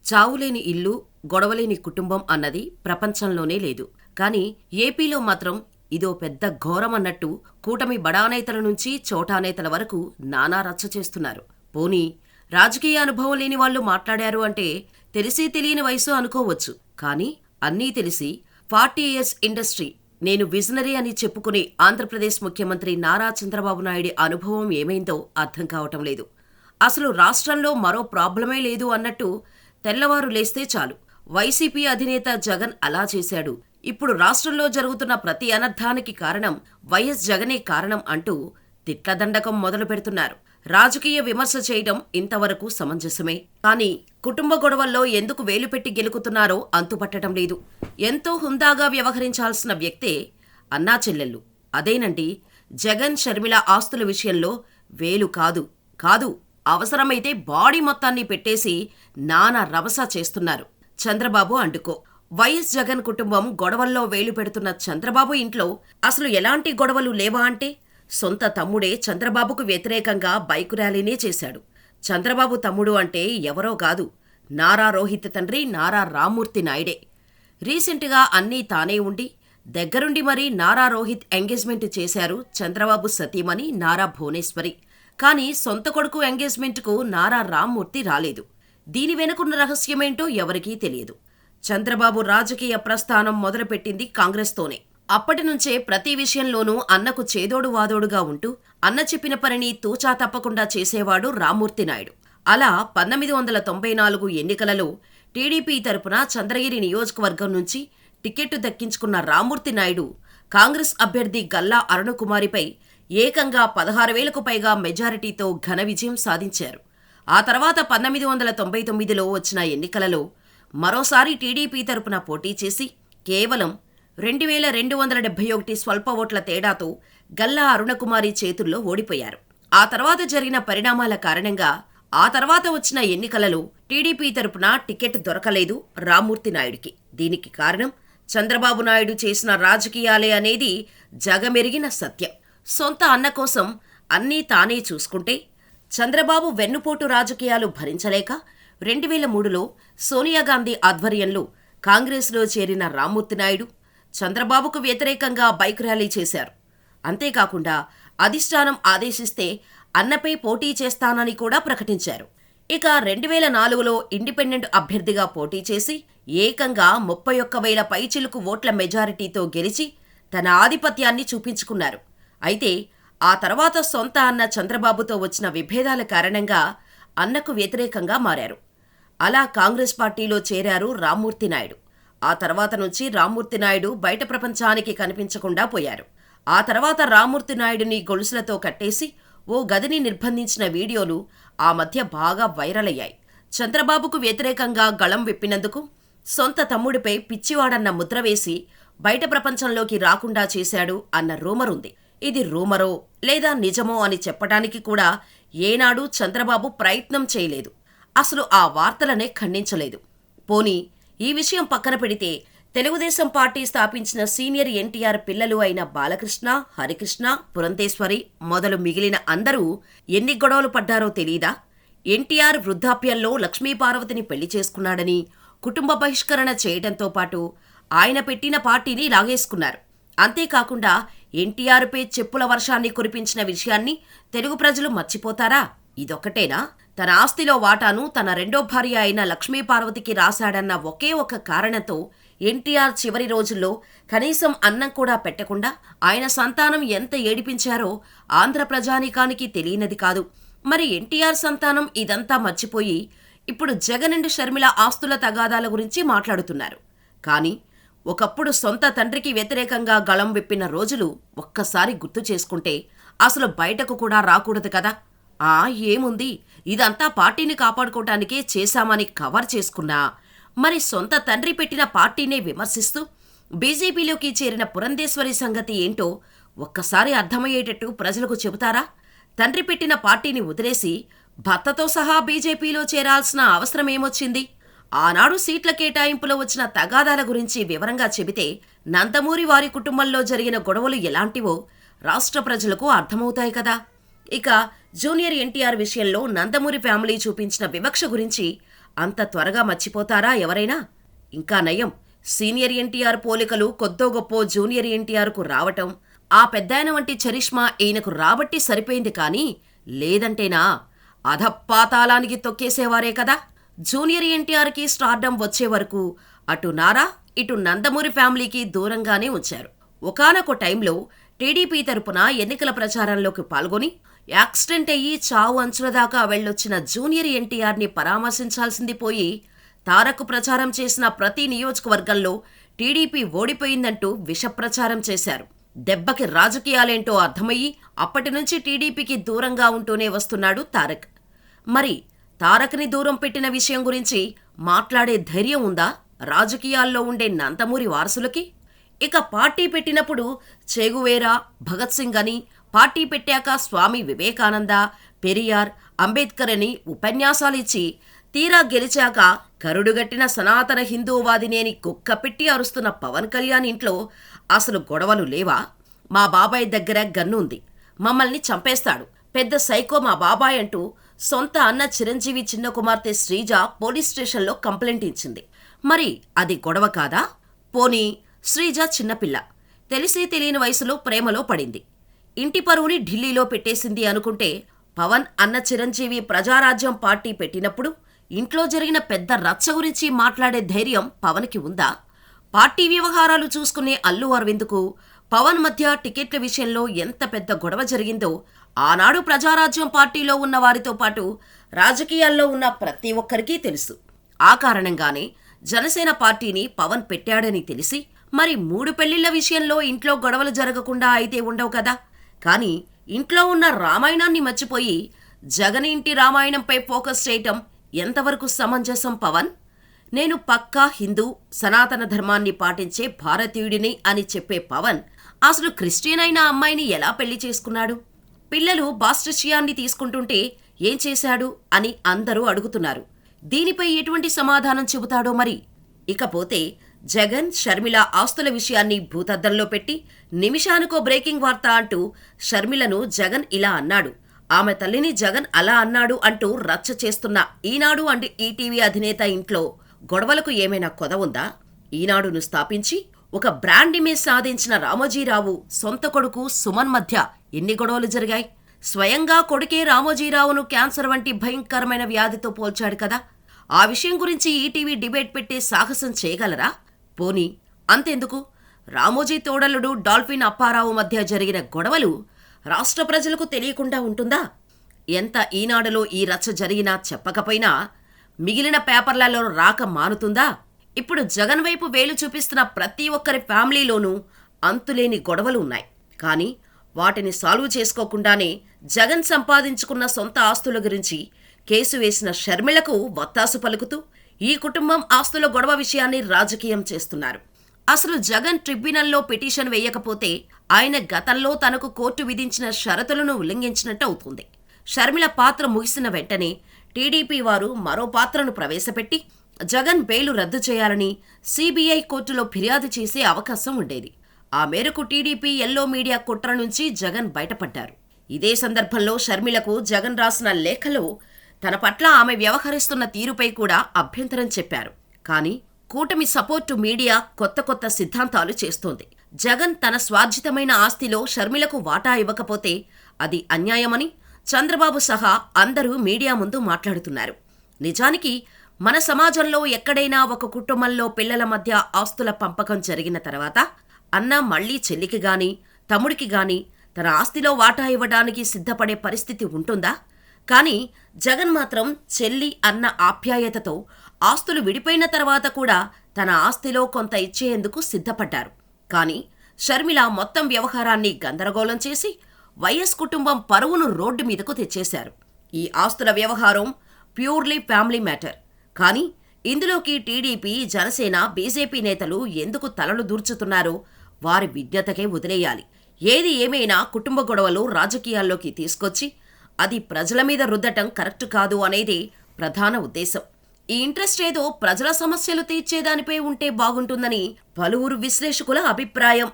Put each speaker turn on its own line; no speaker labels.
చావులేని ఇల్లు, గొడవలేని కుటుంబం అన్నది ప్రపంచంలోనే లేదు. కానీ ఏపీలో మాత్రం ఇదో పెద్ద ఘోరమన్నట్టు కూటమి బడానేతల నుంచి చోటానేతల వరకు నానా రచ్చ చేస్తున్నారు. పోనీ రాజకీయ అనుభవం లేని వాళ్ళు మాట్లాడారు అంటే తెలిసి తెలియని వయసు అనుకోవచ్చు. కానీ అన్నీ తెలిసి 40 ఇయర్స్ ఇండస్ట్రీ, నేను విజనరీ అని చెప్పుకునే ఆంధ్రప్రదేశ్ ముఖ్యమంత్రి నారా చంద్రబాబు నాయుడి అనుభవం ఏమైందో అర్థం కావటం లేదు. అసలు రాష్ట్రంలో మరో ప్రాబ్లమే లేదు అన్నట్టు తెల్లవారు లేస్తే చాలు వైసీపీ అధినేత జగన్ అలా చేశాడు, ఇప్పుడు రాష్ట్రంలో జరుగుతున్న ప్రతి అనర్థానికి కారణం వైఎస్ జగనే కారణం అంటూ తిట్లదండకం మొదలు పెడుతున్నారు. రాజకీయ విమర్శ చేయడం ఇంతవరకు సమంజసమే. కానీ కుటుంబ గొడవల్లో ఎందుకు వేలుపెట్టి గెలుకుతున్నారో అంతుపట్టడం లేదు. ఎంతో హుందాగా వ్యవహరించాల్సిన వ్యక్తే అన్నా చెల్లెళ్ళు. అదేనండి, జగన్ షర్మిల ఆస్తుల విషయంలో వేలు కాదు అవసరమైతే బాడీ మొత్తాన్ని పెట్టేసి నానా రభస చేస్తున్నారు. చంద్రబాబు అండుకో. వైఎస్ జగన్ కుటుంబం గొడవల్లో వేలు పెడుతున్న చంద్రబాబు ఇంట్లో అసలు ఎలాంటి గొడవలు లేవా అంటే సొంత తమ్ముడే చంద్రబాబుకు వ్యతిరేకంగా బైకు ర్యాలీనే చేశాడు. చంద్రబాబు తమ్ముడు అంటే ఎవరో కాదు, నారా రోహిత్ తండ్రి నారా రామ్మూర్తి నాయుడే. రీసెంట్గా అన్నీ తానే ఉండి దగ్గరుండి మరీ నారా రోహిత్ ఎంగేజ్మెంట్ చేశారు చంద్రబాబు సతీమణి నారా భువనేశ్వరి. కానీ సొంత కొడుకు ఎంగేజ్మెంట్కు నారా రామ్మూర్తి రాలేదు. దీని వెనుకున్న రహస్యమేంటో ఎవరికీ తెలియదు. చంద్రబాబు రాజకీయ ప్రస్థానం మొదలుపెట్టింది కాంగ్రెస్తోనే. అప్పటినుంచే ప్రతి విషయంలోనూ అన్నకు చేదోడు వాదోడుగా ఉంటూ అన్న చెప్పిన పనిని తూచా తప్పకుండా చేసేవాడు రామ్మూర్తి నాయుడు. అలా 1994 ఎన్నికలలో టీడీపీ తరపున చంద్రగిరి నియోజకవర్గం నుంచి టికెట్టు దక్కించుకున్న రామ్మూర్తి నాయుడు కాంగ్రెస్ అభ్యర్థి గల్లా అరుణకుమారిపై ఏకంగా 16,000కు పైగా మెజారిటీతో ఘన విజయం సాధించారు. ఆ తర్వాత 1999లో వచ్చిన ఎన్నికలలో మరోసారి టీడీపీ తరపున పోటీ చేసి కేవలం 2,271 స్వల్ప ఓట్ల తేడాతో గల్లా అరుణకుమారి చేతుల్లో ఓడిపోయారు. ఆ తర్వాత జరిగిన పరిణామాల కారణంగా ఆ తర్వాత వచ్చిన ఎన్నికలలో టీడీపీ తరపున టికెట్ దొరకలేదు రామ్మూర్తి నాయుడికి. దీనికి కారణం చంద్రబాబు నాయుడు చేసిన రాజకీయాలే అనేది జగమెరిగిన సత్యం. సొంత అన్న కోసం అన్నీ తానే చూసుకుంటే చంద్రబాబు వెన్నుపోటు రాజకీయాలు భరించలేక 2003లో సోనియాగాంధీ ఆధ్వర్యంలో కాంగ్రెస్లో చేరిన రామ్మూర్తి నాయుడు చంద్రబాబుకు వ్యతిరేకంగా బైక్ ర్యాలీ చేశారు. అంతేకాకుండా అధిష్టానం ఆదేశిస్తే అన్నపై పోటీ చేస్తానని కూడా ప్రకటించారు. ఇక 2004లో ఇండిపెండెంట్ అభ్యర్థిగా పోటీ చేసి ఏకంగా 31,000 పైచిలుకు ఓట్ల మెజారిటీతో గెలిచి తన ఆధిపత్యాన్ని చూపించుకున్నారు. అయితే ఆ తర్వాత సొంత అన్న చంద్రబాబుతో వచ్చిన విభేదాల కారణంగా అన్నకు వ్యతిరేకంగా మారారు. అలా కాంగ్రెస్ పార్టీలో చేరారు రామ్మూర్తి నాయుడు. ఆ తర్వాత నుంచి రామ్మూర్తి నాయుడు బయట ప్రపంచానికి కనిపించకుండా పోయారు. ఆ తర్వాత రామ్మూర్తి నాయుడిని గొలుసులతో కట్టేసి ఓ గదిని నిర్బంధించిన వీడియోలు ఆ మధ్య బాగా వైరల్ అయ్యాయి. చంద్రబాబుకు వ్యతిరేకంగా గళం విప్పినందుకు సొంత తమ్ముడిపై పిచ్చివాడన్న ముద్ర వేసి బయట ప్రపంచంలోకి రాకుండా చేశాడు అన్న రూమర్ ఉంది. ఇది రూమరో లేదా నిజమో అని చెప్పడానికి కూడా ఏనాడు చంద్రబాబు ప్రయత్నం చేయలేదు. అసలు ఆ వార్తలనే ఖండించలేదు. పోనీ ఈ విషయం పక్కన పెడితే తెలుగుదేశం పార్టీ స్థాపించిన సీనియర్ ఎన్టీఆర్ పిల్లలు అయిన బాలకృష్ణ, హరికృష్ణ, పురంధేశ్వరి మొదలు మిగిలిన అందరూ ఎన్ని గొడవలు పడ్డారో తెలీదా? ఎన్టీఆర్ వృద్ధాప్యంలో లక్ష్మీపార్వతిని పెళ్లి చేసుకున్నాడని కుటుంబ బహిష్కరణ చేయడంతో పాటు ఆయన పెట్టిన పార్టీని లాగేసుకున్నారు. అంతేకాకుండా ఎన్టీఆర్పై చెప్పుల వర్షాన్ని కురిపించిన విషయాన్ని తెలుగు ప్రజలు మర్చిపోతారా? ఇదొక్కటేనా? తన ఆస్తిలో వాటాను తన రెండో భార్య అయిన లక్ష్మీపార్వతికి రాశాడన్న ఒకే ఒక కారణంతో ఎన్టీఆర్ చివరి రోజుల్లో కనీసం అన్నం కూడా పెట్టకుండా ఆయన సంతానం ఎంత ఏడిపించారో ఆంధ్ర ప్రజానీకానికి తెలియనిది కాదు. మరి ఎన్టీఆర్ సంతానం ఇదంతా మర్చిపోయి ఇప్పుడు జగన్ అండ్ షర్మిల ఆస్తుల తగాదాల గురించి మాట్లాడుతున్నారు. కానీ ఒకప్పుడు సొంత తండ్రికి వ్యతిరేకంగా గళం విప్పిన రోజులు ఒక్కసారి గుర్తు చేసుకుంటే అసలు బయటకు కూడా రాకూడదు కదా. ఏముంది, ఇదంతా పార్టీని కాపాడుకోవటానికే చేశామని కవర్ చేసుకున్నా మరి సొంత తండ్రి పెట్టిన పార్టీనే విమర్శిస్తూ బీజేపీలోకి చేరిన పురంధేశ్వరి సంగతి ఏంటో ఒక్కసారి అర్థమయ్యేటట్టు ప్రజలకు చెబుతారా? తండ్రి పెట్టిన పార్టీని వదిలేసి భర్తతో సహా బీజేపీలో చేరాల్సిన అవసరమేమొచ్చింది? ఆనాడు సీట్ల కేటాయింపులో వచ్చిన తగాదాల గురించి వివరంగా చెబితే నందమూరి వారి కుటుంబంలో జరిగిన గొడవలు ఎలాంటివో రాష్ట్ర ప్రజలకు అర్థమవుతాయి కదా. ఇక జూనియర్ ఎన్టీఆర్ విషయంలో నందమూరి ఫ్యామిలీ చూపించిన వివక్ష గురించి అంత త్వరగా మర్చిపోతారా ఎవరైనా? ఇంకా నయం, సీనియర్ ఎన్టీఆర్ పోలికలు కొద్దో గొప్పో జూనియర్ ఎన్టీఆర్కు రావటం, ఆ పెద్దాయన వంటి చరిష్మా ఈయనకు రాబట్టి సరిపోయింది కానీ లేదంటేనా అధపాతాళానికి తొక్కేసేవారే కదా. జూనియర్ ఎన్టీఆర్కి స్టార్డమ్ వచ్చే వరకు అటు నారా ఇటు నందమూరి ఫ్యామిలీకి దూరంగానే ఉంచారు. ఒకానొక టైంలో టీడీపీ తరపున ఎన్నికల ప్రచారంలోకి పాల్గొని యాక్సిడెంట్ అయ్యి చావు అంచుల దాకా వెళ్ళొచ్చిన జూనియర్ ఎన్టీఆర్ని పరామర్శించాల్సింది పోయి తారక్ ప్రచారం చేసిన ప్రతి నియోజకవర్గంలో టీడీపీ ఓడిపోయిందంటూ విషప్రచారం చేశారు. దెబ్బకి రాజకీయాలేంటో అర్థమయ్యి అప్పటినుంచి టీడీపీకి దూరంగా ఉంటూనే వస్తున్నాడు తారక్. మరి తారక్ని దూరం పెట్టిన విషయం గురించి మాట్లాడే ధైర్యం ఉందా రాజకీయాల్లో ఉండే నందమూరి వారసులకి? ఇక పార్టీ పెట్టినప్పుడు చెగువేరా, భగత్ సింగ్ అని, పార్టీ పెట్టాక స్వామి వివేకానంద, పెరియార్, అంబేద్కర్ అని ఉపన్యాసాలిచ్చి తీరా గెలిచాక కరుడుగట్టిన సనాతన హిందూవాదినేని కుక్కపెట్టి అరుస్తున్న పవన్ కళ్యాణ్ ఇంట్లో అసలు గొడవలు లేవా? మా బాబాయ్ దగ్గర గన్ను ఉంది, మమ్మల్ని చంపేస్తాడు, పెద్ద సైకో మా బాబాయ్ అంటూ సొంత అన్న చిరంజీవి చిన్న కుమార్తె శ్రీజ పోలీస్ స్టేషన్లో కంప్లైంట్ ఇచ్చింది. మరి అది గొడవ కాదా? పోనీ శ్రీజ చిన్నపిల్ల, తెలిసి తెలియని వయసులో ప్రేమలో పడింది, ఇంటి పరువుని ఢిల్లీలో పెట్టేసింది అనుకుంటే, పవన్ అన్న చిరంజీవి ప్రజారాజ్యం పార్టీ పెట్టినప్పుడు ఇంట్లో జరిగిన పెద్ద రచ్చ గురించి మాట్లాడే ధైర్యం పవన్కి ఉందా? పార్టీ వ్యవహారాలు చూసుకునే అల్లు అరవింద్కు పవన్ మధ్య టికెట్ల విషయంలో ఎంత పెద్ద గొడవ జరిగిందో ఆనాడు ప్రజారాజ్యం పార్టీలో ఉన్న వారితో పాటు రాజకీయాల్లో ఉన్న ప్రతి ఒక్కరికీ తెలుసు. ఆ కారణంగానే జనసేన పార్టీని పవన్ పెట్టాడని తెలిసి మరి 3 పెళ్లిళ్ల విషయంలో ఇంట్లో గొడవలు జరగకుండా అయితే ఉండవు కదా. కానీ ఇంట్లో ఉన్న రామాయణాన్ని మర్చిపోయి జగన్ ఇంటి రామాయణంపై ఫోకస్ చేయటం ఎంతవరకు సమంజసం పవన్? నేను పక్కా హిందూ, సనాతన ధర్మాన్ని పాటించే భారతీయుడిని అని చెప్పే పవన్ అసలు క్రిస్టియన్ అయిన అమ్మాయిని ఎలా పెళ్లి చేసుకున్నాడు? పిల్లలు బాస్టిషియాన్ని తీసుకుంటుంటే ఏం చేశాడు అని అందరూ అడుగుతున్నారు. దీనిపై ఎటువంటి సమాధానం చెబుతాడో మరి. ఇకపోతే జగన్, షర్మిల ఆస్తుల విషయాన్ని భూతద్దంలో పెట్టి నిమిషానికో బ్రేకింగ్ వార్త అంటూ షర్మిలను జగన్ ఇలా అన్నాడు, ఆమె తల్లిని జగన్ అలా అన్నాడు అంటూ రచ్చ చేస్తున్న ఈనాడు అండ్ ఈటీవీ అధినేత ఇంట్లో గొడవలకు ఏమైనా కొద ఉందా? ఈనాడును స్థాపించి ఒక బ్రాండ్ ఇమేజ్ సాధించిన రామోజీరావు సొంత కొడుకు సుమన్ మధ్య ఎన్ని గొడవలు జరిగాయి? స్వయంగా కొడుకే రామోజీరావును క్యాన్సర్ వంటి భయంకరమైన వ్యాధితో పోల్చాడు కదా. ఆ విషయం గురించి ఈటీవీ డిబేట్ పెట్టే సాహసం చేయగలరా? పోనీ అంతెందుకు, రామోజీ తోడలుడు డాల్ఫిన్ అప్పారావు మధ్య జరిగిన గొడవలు రాష్ట్ర ప్రజలకు తెలియకుండా ఉంటుందా? ఎంత ఈనాడులో ఈ రచ్చ జరిగినా చెప్పకపోయినా మిగిలిన పేపర్లలో రాక మానుతుందా? ఇప్పుడు జగన్ వైపు వేలు చూపిస్తున్న ప్రతి ఒక్కరి ఫ్యామిలీలోనూ అంతులేని గొడవలు ఉన్నాయి. కానీ వాటిని సాల్వ్ చేసుకోకుండానే జగన్ సంపాదించుకున్న సొంత ఆస్తుల గురించి కేసు వేసిన షర్మిలకు వత్తాసు పలుకుతూ ఈ కుటుంబం ఆస్తుల గొడవ విషయాన్ని రాజకీయం చేస్తున్నారు. అసలు జగన్ ట్రిబ్యునల్లో పిటిషన్ వేయకపోతే ఆయన గతంలో తనకు కోర్టు విధించిన షరతులను ఉల్లంఘించినట్టు అవుతుంది. షర్మిల పాత్ర ముగిసిన వెంటనే టీడీపీ వారు మరో పాత్రను ప్రవేశపెట్టి జగన్ బెయిలు రద్దు చేయాలని సీబీఐ కోర్టులో ఫిర్యాదు చేసే అవకాశం ఉండేది. ఆ మేరకు టీడీపీ ఎల్లో మీడియా కుట్ర నుంచి జగన్ బయటపడ్డారు. ఇదే సందర్భంలో షర్మిలకు జగన్ రాసిన లేఖలో తన పట్ల ఆమె వ్యవహరిస్తున్న తీరుపై కూడా అభ్యంతరం చెప్పారు. కానీ కూటమి సపోర్టు మీడియా కొత్త కొత్త సిద్ధాంతాలు చేస్తోంది. జగన్ తన స్వార్జితమైన ఆస్తిలో షర్మిలకు వాటా ఇవ్వకపోతే అది అన్యాయమని చంద్రబాబు సహా అందరూ మీడియా ముందు మాట్లాడుతున్నారు. నిజానికి మన సమాజంలో ఎక్కడైనా ఒక కుటుంబంలో పిల్లల మధ్య ఆస్తుల పంపకం జరిగిన తర్వాత అన్న మళ్లీ చెల్లికి గాని తమ్ముడికి గాని తన ఆస్తిలో వాటా ఇవ్వడానికి సిద్ధపడే పరిస్థితి ఉంటుందా? కానీ జగన్ మాత్రం చెల్లి అన్న ఆప్యాయతతో ఆస్తులు విడిపోయిన తర్వాత కూడా తన ఆస్తిలో కొంత ఇచ్చేందుకు సిద్ధపడ్డారు. కానీ షర్మిల మొత్తం వ్యవహారాన్ని గందరగోళం చేసి వైఎస్ కుటుంబం పరువును రోడ్డు మీదకు తెచ్చేశారు. ఈ ఆస్తుల వ్యవహారం ప్యూర్లీ ఫ్యామిలీ మ్యాటర్. కానీ ఇందులోకి టీడీపీ, జనసేన, బీజేపీ నేతలు ఎందుకు తలలు దూర్చుతున్నారో వారి విజ్ఞతకే వదిలేయాలి. ఏది ఏమైనా కుటుంబ గొడవలు రాజకీయాల్లోకి తీసుకొచ్చి అది ప్రజల మీద రుద్దటం కరెక్ట్ కాదు అనేది ప్రధాన ఉద్దేశం. ఈ ఇంట్రెస్ట్ ఏదో ప్రజల సమస్యలు తీర్చేదానిపై ఉంటే బాగుంటుందని పలువురు విశ్లేషకుల అభిప్రాయం.